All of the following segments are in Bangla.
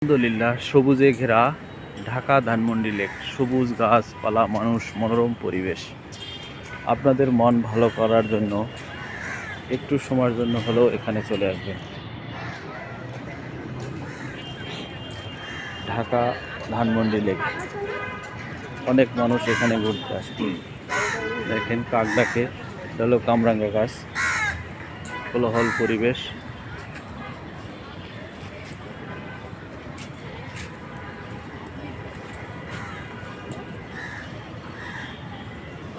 আলহামদুলিল্লাহ, সবুজে ঘেরা ঢাকা ধানমন্ডি লেক, সবুজ গাছপালা, মানুষ, মনোরম পরিবেশ। আপনাদের মন ভালো করার জন্য একটু সময়ের জন্য হলেও এখানে চলে আসবেন। ঢাকা ধানমন্ডি লেক, অনেক মানুষ এখানে ঘুরতে আসে। দেখেন কাক ডাকে, এটা হলো কামরাঙ্গা গাছ, কোলাহল পরিবেশ।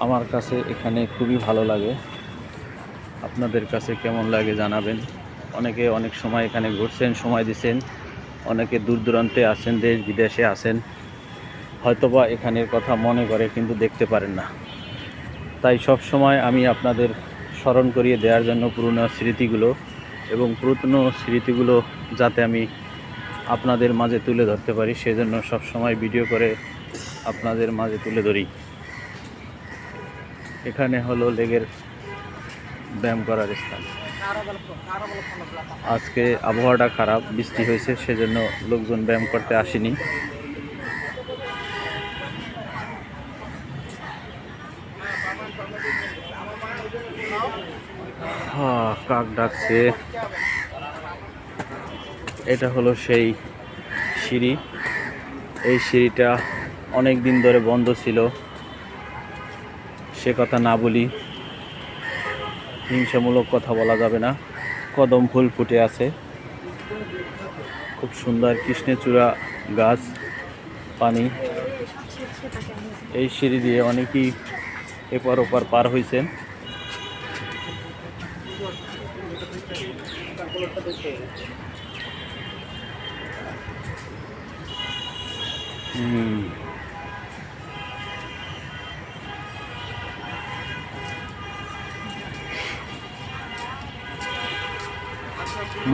আমার কাছে এখানে খুবই ভালো লাগে। আপনাদের কাছে কেমন লাগে জানাবেন। অনেকে অনেক সময় এখানে ঘুরছেন, সময় দিচ্ছেন, অনেকে দূর দূরান্তে আছেন, দেশ বিদেশে আছেন, হয়তোবা এখানের কথা মনে করে কিন্তু দেখতে পারেন না। তাই সব সময় আমি আপনাদের স্মরণ করিয়ে দেওয়ার জন্য পুরনো স্মৃতিগুলো এবং পুরনো স্মৃতিগুলো যাতে আমি আপনাদের মাঝে তুলে ধরতে পারি, সেজন্য সব সময় ভিডিও করে আপনাদের মাঝে তুলে ধরি। এখানে হলো লেগের ব্যায়াম করার স্থান। আজকে আবহাওয়াটা খারাপ, বৃষ্টি হয়েছে, সেজন্য লোকজন ব্যায়াম করতে আসেনি। কাক ডাকছে। এটা হলো সেই সিঁড়ি। এই সিঁড়িটা অনেক দিন ধরে বন্ধ ছিল, সে কথা না বলি, হিংসামূলক কথা বলা যাবে না। কদম ফুল ফুটে আছে, খুব সুন্দর কৃষ্ণচূড়া গাছ, পানি। এই সিঁড়ি দিয়ে অনেকেই এপার ওপার পার হয়েছেন।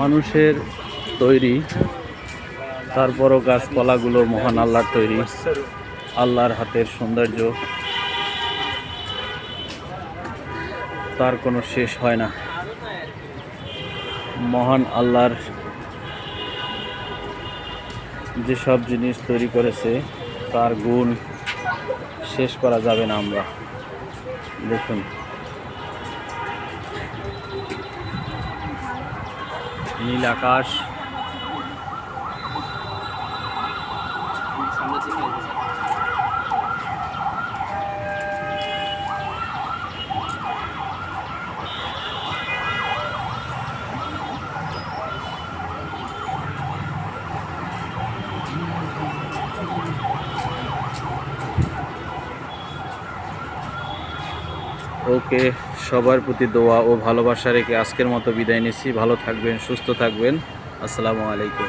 মানুষের তৈরি, তারপরও গাছপালাগুলো মহান আল্লাহর তৈরি, আল্লাহর হাতের সৌন্দর্য, তার কোনো শেষ হয় না। মহান আল্লাহর যেসব জিনিস তৈরি করেছে তার গুণ শেষ করা যাবে না। আমরা দেখুন, নীল আকাশ, ওকে। সবার প্রতি দোয়া ও ভালোবাসা রেখে আজকের মতো বিদায় নিচ্ছি। ভালো থাকবেন, সুস্থ থাকবেন। আসসালামু আলাইকুম।